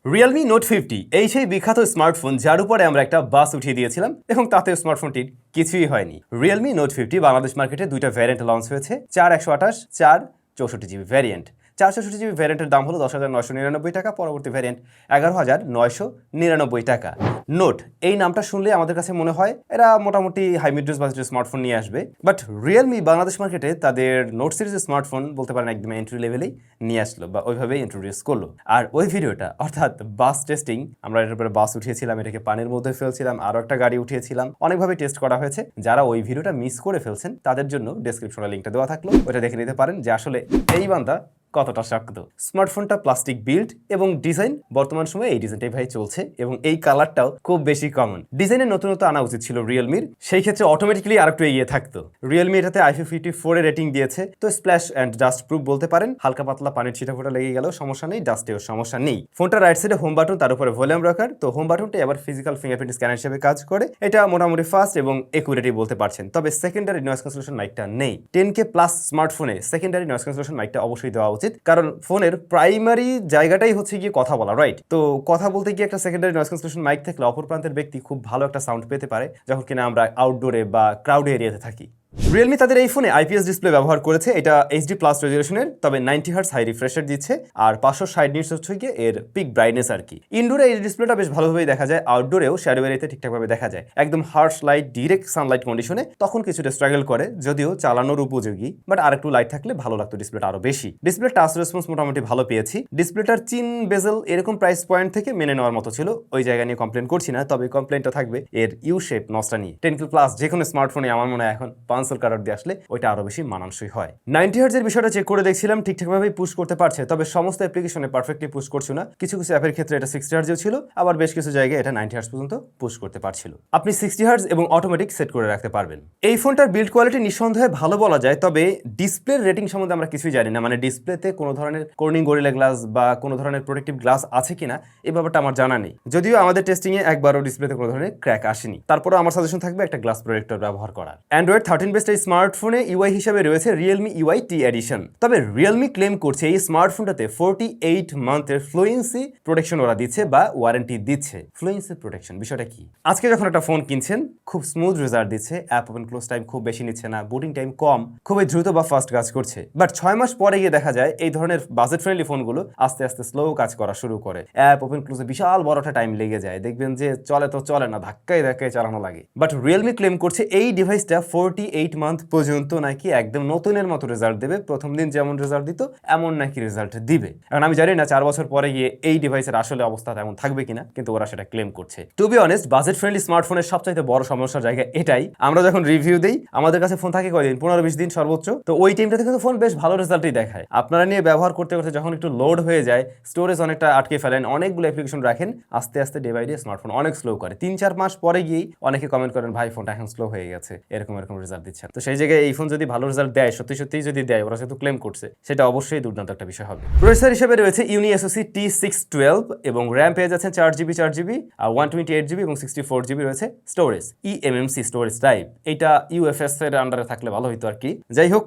Realme Note 50 এই সেই বিখ্যাত স্মার্টফোন যার উপরে আমরা একটা বাস উঠিয়ে দিয়েছিলাম এবং তাতে স্মার্টফোনটির কিছুই হয়নি। Realme Note 50 বাংলাদেশ মার্কেটে দুইটা ভ্যারিয়েন্ট লঞ্চ হয়েছে, 4/128, 4/64GB ভ্যারিয়েন্ট। 4/64GB ভ্যারিয়েন্টের দাম হলো 10,999 টাকা, পরবর্তী ভ্যারিয়েন্ট 11,999 টাকা। নোট এই নামটা শুনলে আমাদের কাছে মনে হয় এরা মোটামুটি হাই মিড রেঞ্জ বাজেটের স্মার্টফোন নিয়ে আসবে, বাট রিয়েলমি বাংলাদেশ মার্কেটে তাদের নোট সিরিজের স্মার্টফোন বলতে পারেন একদম এন্ট্রি লেভেলেই নিয়ে আসলো বা ওইভাবেই ইন্ট্রোডিউস করলো। আর ওই ভিডিওটা অর্থাৎ বাস টেস্টিং, আমরা এটার উপরে বাস উঠিয়েছিলাম, এটাকে পানির মধ্যে ফেলছিলাম, আরও একটা গাড়ি উঠিয়েছিলাম, অনেকভাবে টেস্ট করা হয়েছে। যারা ওই ভিডিওটা মিস করে ফেলছেন তাদের জন্য ডেসক্রিপশনে লিঙ্কটা দেওয়া থাকলো, ওটা দেখে নিতে পারেন যে আসলে এই বান্দা কতটা শক্ত। স্মার্টফোনটা প্লাস্টিক বিল্ড এবং ডিজাইন, বর্তমান সময়ে এই ডিজাইনটাই ভাই চলছে এবং এই কালারটাও খুব বেশি কমন। ডিজাইনের নতুনত্ব আনা উচিত ছিল রিয়েলমির, সেই ক্ষেত্রে অটোমেটিক্যালি আরেকটু এগিয়ে থাকতো। রিয়েলমি এটাতে IP54 এর রেটিং দিয়েছে, তো স্প্ল্যাশ অ্যান্ড ডাস্ট প্রুফ বলতে পারেন। হালকা পাতলা পানির ছিটাফোটা লেগে গেলেও সমস্যা নেই, ডাস্টেও সমস্যা নেই। ফোনটা রাইট সাইডে হোম বাটন, তার উপরে ভলিউম রকার, তো হোম বাটনটা আবার ফিজিক্যাল ফিঙ্গারপ্রিন্ট স্ক্যানার হিসেবে কাজ করে। এটা মোটামুটি ফাস্ট এবং একুরেটই বলতে পারছেন, তবে সেকেন্ডারি নয়েজ ক্যান্সেলেশন মাইকটা নেই। 10K প্লাস স্মার্টফোনে সেকেন্ডারি নয়েজ ক্যান্সেলেশন মাইকটা অবশ্যই দেওয়া উচিত, কারণ ফোনের প্রাইমারি জায়গাটাই হচ্ছে গিয়ে কথা বলা, রাইট? তো কথা বলতে গিয়ে একটা সেকেন্ডারি নয়েজ ক্যান্সেলেশন মাইক থাকলে অপর প্রান্তের ব্যক্তি খুব ভালো একটা সাউন্ড পেতে পারে যখন কিনা আমরা আউটডোরে বা ক্রাউড এরিয়াতে থাকি। রিয়েলমি তাদের এই ফোনে IPS ডিসপ্লে ব্যবহার করেছে, এটা HD+ রেজলিউশনের, তবে 90 হার্টজ হাই রিফ্রেশ রেট দিচ্ছে আর 560 নিটস হচ্ছে গিয়ে এর পিক ব্রাইটনেস আর কি। ইনডোরে এই ডিসপ্লেটা বেশ ভালোভাবেই দেখা যায়, আউটডোরেও শ্যাডো এরিয়াতে ঠিকঠাকভাবে দেখা যায়। একদম হার্শ লাইট ডিরেক্ট সানলাইট কন্ডিশনে তখন কিছুটা স্ট্রাগল করে, যদিও চালানোর উপযোগী, বাট আরেকটু লাইট থাকলে ভালো লাগতো ডিসপ্লেটা আরো বেশি। ডিসপ্লে টাচ রেসপন্স মোটামুটি ভালো পেয়েছি। ডিসপ্লেটার চিন বেজেল এরকম প্রাইস পয়েন্ট থেকে মেনে নেওয়ার মতো ছিল, ওই জায়গা নিয়ে কমপ্লেন করছি না, তবে কমপ্লেনটা থাকবে এর ইউ শেপ নসটা নিয়ে। 10K প্লাস যে কোনো স্মার্টফোনে আমার মনে হয় এখন পাঁচল কাটার দিয়ে আসলে ওইটা আরো বেশি মানানসই হয়। 90 হার্টজের বিষয়টা চেক করে দেখছিলাম, ঠিকঠাকভাবেই পুশ করতে পারছে, তবে সমস্ত অ্যাপ্লিকেশনে পারফেক্টলি পুশ করছে না। কিছু কিছু অ্যাপের ক্ষেত্রে এটা 60 হার্টজেও ছিল, আবার বেশ কিছু জায়গায় এটা 90 হার্টজ পর্যন্ত পুশ করতে পারছিল। আপনি 60 হার্টজ এবং অটোমেটিক সেট করে রাখতে পারবেন। এই ফোনটার বিল্ড কোয়ালিটি নিঃসন্দেহে ভালো বলা যায়, তবে ডিসপ্লের রেটিং সম্বন্ধে আমরা কিছুই জানি না, মানে ডিসপ্লেতে কোনো ধরনের কর্নিং গরিলা গ্লাস বা কোনো ধরনের প্রোটেক্টিভ গ্লাস আছে কিনা এই ব্যাপারটা আমার জানা নেই, যদিও আমাদের টেস্টিংয়ে একবারও ডিসপ্লেতে কোনো ধরনের ক্র্যাক আসেনি। তারপরেও আমার সাজেশন থাকবে একটা গ্লাস প্রোটেক্টর ব্যবহার করার। অ্যান্ড্রয়েড 13 বেসড এই স্মার্টফোনে ইউআই হিসেবে রয়েছে Realme UI T এডিশন, তবে Realme ক্লেম করছে এই স্মার্টফোনটাতে 48 মান্থের ফ্লুয়েন্সি প্রোটেকশন ওরা দিচ্ছে বা ওয়ারেন্টি দিচ্ছে। ফ্লুয়েন্সি প্রোটেকশন বিষয়টা কি? আজকে যখন একটা ফোন কিনছেন খুব স্মুথ রেজাল্ট দিচ্ছে, অ্যাপ ওপেন ক্লোজ টাইম খুব বেশি নিচ্ছে না, বুটিং টাইম কম, খুবই দ্রুত বা ফাস্ট কাজ করছে, বাট 6 মাস পরে গিয়ে দেখা যায় এই ধরনের বাজেট ফ্রেন্ডলি ফোনগুলো আস্তে আস্তে স্লো কাজ করা শুরু করে। অ্যাপ ওপেন ক্লোজে বিশাল বড় একটা টাইম লেগে যায়, দেখবেন যে চলে তো চলে না, ধাক্কায় ধাক্কায় চালানো লাগে। বাট Realme ক্লেম করছে এই ডিভাইসটা 48 মান্থ পর্যন্ত নাকি একদম নতুনের মতো রেজাল্ট দেবে, প্রথম দিন যেমন রেজাল্ট দিত এমন নাকি রেজাল্ট দিবে। এখন আমি জানি না 4 বছর পরে গিয়ে এই ডিভাইসের আসলে অবস্থা তেমন থাকবে কিনা, কিন্তু ওরা সেটা ক্লেম করছে। To be honest, budget friendly স্মার্টফোনের সবচাইতে বড় সমস্যার জায়গা এটাই, আমরা যখন রিভিউ দেই আমাদের কাছে ফোন থাকে কয়দিন, 15-20 দিন সর্বোচ্চ, তো ওই টাইমটাতে কিন্তু ফোন বেশ ভালো রেজাল্টই দেখায়। আপনারা নিয়ে ব্যবহার করতে করতে যখন একটু লোড হয়ে যায়, স্টোরেজ অনেকটা আটকে ফেলেন, অনেকগুলো অ্যাপ্লিকেশন রাখেন, আস্তে আস্তে ডে বাই ডে স্মার্টফোন অনেক স্লো করে। 3-4 মাস পরে গিয়েই অনেকে কমেন্ট করেন ভাই ফোনটা এখন স্লো হয়ে গেছে, এরকম রেজাল্ট দিচ্ছেন। তো সেই জায়গায় এই ফোন যদি ভালো রেজাল্ট দেয়, সত্যি সত্যি যদি দেয়, ওরা যেহেতু ক্লেম করছে, সেটা অবশ্যই দুর্দান্ত একটা বিষয় হবে। প্রসেসর হিসেবে রয়েছে UniSoC T612 এবং র্যাম পেয়ে যাচ্ছেন 4GB আর 128GB এবং 64GB রয়েছে স্টোরেজ, eMMC স্টোরেজ টাইপ। এটা UFS এর আন্ডারে থাকলে ভালো হইতো আর কি। যাই হোক,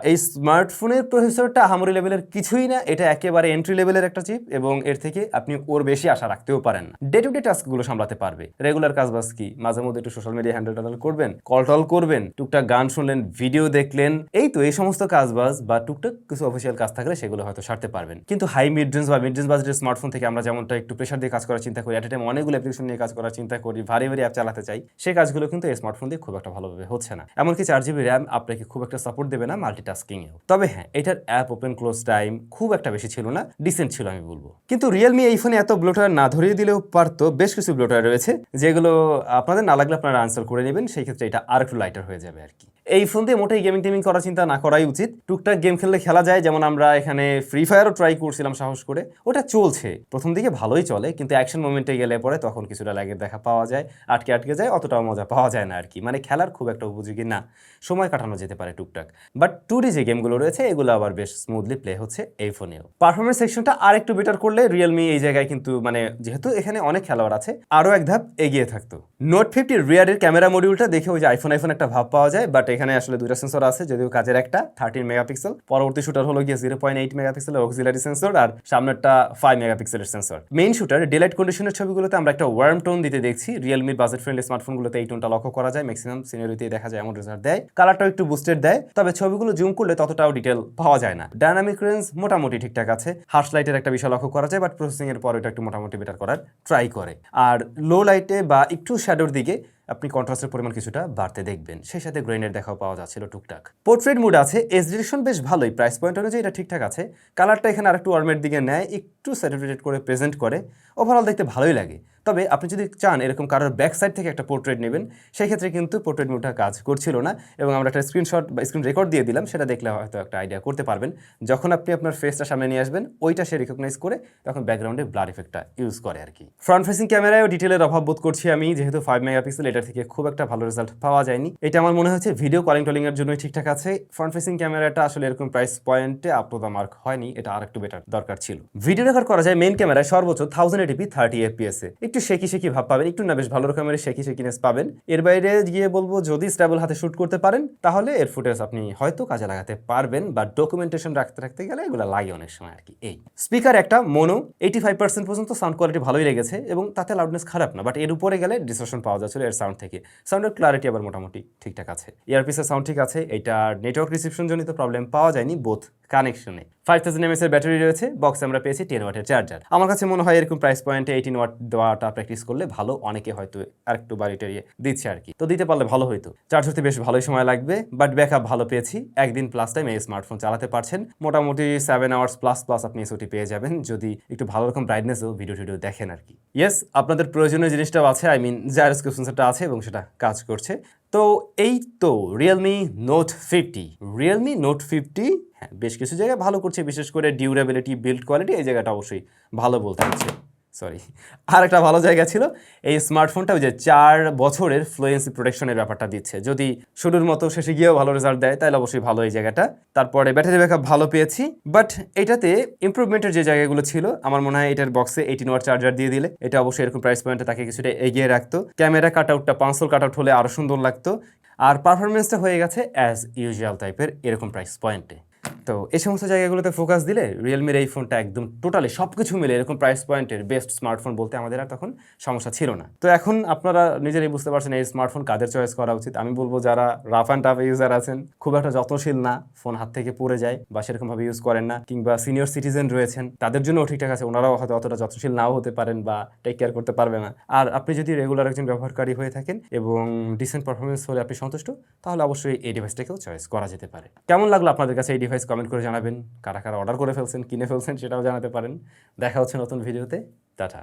এই স্মার্টফোনের প্রসেসরটা আহামরি লেভেলের কিছুই না, এটা একেবারে এন্ট্রি লেভেলের একটা চিপ এবং এর থেকে আপনি ওর বেশি আশা রাখতেও পারেন না। ডে টু ডে টাস্কগুলো সামলাতে পারবে, রেগুলার কাজবাজ কি, মাঝে মধ্যে একটু সোশ্যাল মিডিয়া হ্যান্ডেল ট্যান্ডেল করবেন, কল টল করবেন, টুকটাক গান শুনলেন, ভিডিও দেখলেন, এই তো এই সমস্ত কাজবাজ বা টুকটাক কিছু অফিসিয়াল কাজ থাকলে সেগুলো হয়তো সারতে পারবেন। কিন্তু হাই মিড রেঞ্জ বা মিড রেঞ্জ বাজেটের স্মার্টফোন থেকে আমরা যেমনটা একটু প্রেশার দিয়ে কাজ করার চিন্তা করি, এট এ টাইম অনেকগুলো অ্যাপ্লিকেশন নিয়ে কাজ করার চিন্তা করি, ভারী ভারী অ্যাপ চালাতে চাই, সেই কাজগুলো কিন্তু এই স্মার্টফোন দিয়ে খুব একটা ভালোভাবে হচ্ছে না। এমনকি 4GB র্যাম আপনাকে খুব একটা সাপোর্ট দেবে না মাল্টিটাস্কিংয়েও। তবে হ্যাঁ, এটার অ্যাপ ওপেন ক্লোজ টাইম খুব একটা বেশি ছিল না, ডিসেন্ট ছিল আমি বলবো। কিন্তু রিয়েলমি এই ফোনে এত ব্লোটার না ধরিয়ে দিলেও পারতো, বেশ কিছু ব্লোটার রয়েছে যেগুলো আপনাদের না লাগলে আপনারা আনসার করে নেবেন, সেই ক্ষেত্রে এটা আর একটু লাইটার হয়ে যাবে আর কি। এই ফোন দিয়ে মোটেই গেমিং টেমিং করার চিন্তা না করাই উচিত। টুকটাক গেম খেললে খেলা যায়, যেমন আমরা এখানে ফ্রি ফায়ারও ট্রাই করছিলাম সাহস করে, ওটা চলছে, প্রথম দিকে ভালোই চলে, কিন্তু অ্যাকশন মোমেন্টে গেলে পরে তখন কিছুটা ল্যাগের দেখা পাওয়া যায়, আটকে যায়, অতটাও মজা পাওয়া যায় না আর কি, মানে খেলার খুব একটা উপযোগী না, সময় কাটানো যেতে পারে টুকটাক। বাট 2D যে গেমগুলো রয়েছে এগুলো আবার বেশ স্মুথলি প্লে হচ্ছে এই ফোনেও। পারফরমেন্স সেকশনটা আর একটু বেটার করলে রিয়েলমি এই জায়গায় কিন্তু, মানে যেহেতু এখানে অনেক খেলোয়াড় আছে, আরও এক ধাপ এগিয়ে থাকতো। নোট 50 রিয়ারের ক্যামেরা মডিউলটা দেখে ওই যে আইফোন একটা ভাব পাওয়া যায়, বাট এখানে আসলে দুইটা সেন্সর আছে, যদিও কাজের একটা 13 মেগাপিক্সেল, পরবর্তী শুটার হলো গিয়ে 0.8 মেগাপিক্সেলের অক্সিলারি সেন্সর, আর সামনেরটা 5 মেগাপিক্সেলের সেন্সর। মেইন শুটার ডেলাইট কন্ডিশনের ছবিগুলোতে আমরা একটা ওয়ার্ম টোন দিতে দেখছি। রিয়েলমির বাজেট ফ্রেন্ডলি স্মার্টফোনগুলোতে এই টোনটা লক্ষ্য করা যায়, ম্যাক্সিমাম সিনারিওতেই দেখা যায় এমন রেজাল্ট দেয়। কালারটাও একটু বুস্টেড দেয়, তবে ছবিগুলো জুম করলে ততটাও ডিটেল পাওয়া যায় না। ডায়নামিক রেঞ্জ মোটামুটি ঠিকঠাক আছে, হার্শ লাইটের একটা বিষয় লক্ষ্য করা যায়, বাট প্রসেসিং এর পর এটা একটু মোটামুটি বেটার করার ট্রাই করে। আর লো লাইটে বা একটু শ্যাডোর দিকে আপনি কন্ট্রাস্টের পরিমাণ কিছুটা বাড়তে দেখবেন, সেই সাথে গ্রেনের দেখাও পাওয়া যাচ্ছিল টুকটাক। পোর্ট্রেট মুড আছে, এসডিরেশন বেশ ভালোই, প্রাইস পয়েন্ট অনুযায়ী এটা ঠিকঠাক আছে। কালারটা এখানে আরেকটু ওয়ার্মের দিকে নেয়, একটু স্যাচুরেটেড করে প্রেজেন্ট করে, ওভারঅল দেখতে ভালোই লাগে। তবে আপনি যদি চান এরকম কারোর ব্যাক সাইড থেকে একটা পোর্ট্রেট নেবেন, সেই ক্ষেত্রে কিন্তু পোর্ট্রেট মুডটা কাজ করছিল না, এবং আমরা একটা স্ক্রিনশট বা স্ক্রিন রেকর্ড দিয়ে দিলাম, সেটা দেখলে হয়তো একটা আইডিয়া করতে পারবেন। যখন আপনি আপনার ফেসটা সামনে নিয়ে আসবেন, ওইটা সে রিকগনাইজ করে তখন ব্যাকগ্রাউন্ডে ব্লার ইফেক্টটা ইউজ করে আর কি। ফ্রন্ট ফেসিং ক্যামেরায়ও ডিটেলের অভাব বোধ করছি আমি, যেহেতু 5 মেগাপিক্সেল, এটার থেকে খুব একটা ভালো রেজাল্ট পাওয়া যায়নি। এটা আমার মনে হচ্ছে ভিডিও কলিং টলিং এর জন্যই ঠিকঠাক আছে। ফ্রন্ট ফেসিং ক্যামেরাটা আসলে এরকম প্রাইস পয়েন্টে আপ টু দ্য মার্ক হয়নি, এটা আরেকটু বেটার দরকার ছিল। ভিডিও রেকর্ড করা যায় মেইন ক্যামেরায় সর্বোচ্চ 1080p 30 fps এ, একটু শেকি শেকি ভাব পাবেন, একটু না বেশ ভালো রকমের শেকি শেকিনেস পাবেন। এর বাইরে গিয়ে বলবো, যদি স্টেবল হাতে শুট করতে পারেন তাহলে এর ফুটেজ আপনি হয়তো কাজে লাগাতে পারবেন, বা ডকুমেন্টেশন রাখতে গেলে এগুলো লাগে অনেক সময় আর কি। এই স্পিকার একটা মোনো, 85% পর্যন্ত সাউন্ড কোয়ালিটি ভালোই লেগেছে, এবং তাতে লাউডনেস খারাপ না, বাট এর উপরে গেলে ডিসটরশন পাওয়া যাচ্ছিল এর সাউন্ড থেকে। সাউন্ডের ক্লারিটি আবার মোটামুটি ঠিকঠাক আছে, ইয়ারপিসের সাউন্ড ঠিক আছে, এটার নেটওয়ার্ক রিসিপশন জনিত প্রবলেম পাওয়া যায়নি বোথ কানেকশনে। 5000 mAh এর ব্যাটারি রয়েছে, বক্সে আমরা পেয়েছি 10 ওয়াটের চার্জার। আমার কাছে মনে হয় এরকম প্রাইস পয়েন্টে 18 ওয়াট দেওয়াটা প্র্যাকটিস করলে ভালো, অনেকে হয়তো আরেকটু বাড়িটারিয়ে দিচ্ছে আর কি, তো দিতে পারলে ভালো হইতো। চার্জ হতে বেশ ভালোই সময় লাগবে, বাট ব্যাকআপ ভালো পেয়েছি, একদিন প্লাস টাইম এই স্মার্টফোন চালাতে পারছেন, মোটামুটি 7 আওয়ার্স প্লাস আপনি এসওটি পেয়ে যাবেন, যদি একটু ভালো রকম ব্রাইটনেসও ভিডিও দেখেন আর কি। ইয়েস, আপনাদের প্রয়োজনীয় জিনিসটাও আছে, আই মিন জাইরোস্কোপ সেন্সরটা আছে এবং সেটা কাজ করছে। তো এই তো রিয়েলমি নোট 50। রিয়েলমি নোট 50 হ্যাঁ বেশ কিছু জায়গায় ভালো করছে, বিশেষ করে ডিউরেবিলিটি, বিল্ড কোয়ালিটি, এই জায়গাটা অবশ্যই ভালো বলতে হচ্ছে। সরি, আর একটা ভালো জায়গা ছিল এই স্মার্টফোনটা, ওই যে 4 বছরের ফ্লুয়েন্সি প্রোটেকশনের ব্যাপারটা দিচ্ছে। যদি শুরুর মতো শেষে গিয়েও ভালো রেজাল্ট দেয় তাহলে অবশ্যই ভালো এই জায়গাটা। তারপরে ব্যাটারি ব্যাকআপ ভালো পেয়েছি, বাট এটাতে ইমপ্রুভমেন্টের যে জায়গাগুলো ছিল, আমার মনে হয় এটার বক্সে 18 ওয়াট চার্জার দিয়ে দিলে এটা অবশ্যই এরকম প্রাইস পয়েন্টে তাকে কিছুটা এগিয়ে রাখতো। ক্যামেরা কাট আউটটা পাঁচল কাট আউট হলে আরও সুন্দর লাগতো, আর পারফরমেন্সটা হয়ে গেছে অ্যাজ ইউজুয়াল টাইপের এরকম প্রাইস পয়েন্টে। তো এই সমস্ত জায়গাগুলোতে ফোকাস দিলে রিয়েলমির এই ফোনটা একদম টোটালি সব কিছু মিলে এরকম প্রাইস পয়েন্টের বেস্ট স্মার্টফোন বলতে আমাদের আর তখন সমস্যা ছিল না। তো এখন আপনারা নিজেরাই বুঝতে পারছেন এই স্মার্টফোন কাদের চয়েস করা উচিত। আমি বলবো যারা রাফ অ্যান্ড টাফ ইউজার আছেন, খুব একটা যত্নশীল না, ফোন হাত থেকে পড়ে যায় বা সেরকমভাবে ইউজ করেন না, কিংবা সিনিয়র সিটিজেন রয়েছেন, তাদের জন্য ঠিকঠাক আছে, ওনারাও হয়তো অতটা যত্নশীল নাও হতে পারেন বা টেক কেয়ার করতে পারবে না। আর আপনি যদি রেগুলার একজন ব্যবহারকারী হয়ে থাকেন এবং ডিসেন্ট পারফরমেন্স হলে আপনি সন্তুষ্ট, তাহলে অবশ্যই এই ডিভাইসটাকেও চয়েস করা যেতে পারে। কেমন লাগলো আপনাদের কাছে এই ডিভাইস কমেন্ট করে জানাবেন। কারা কারা অর্ডার করে ফেলছেন, কিনে ফেলছেন সেটাও জানাতে পারেন। দেখা হচ্ছে নতুন ভিডিওতে। টাটা।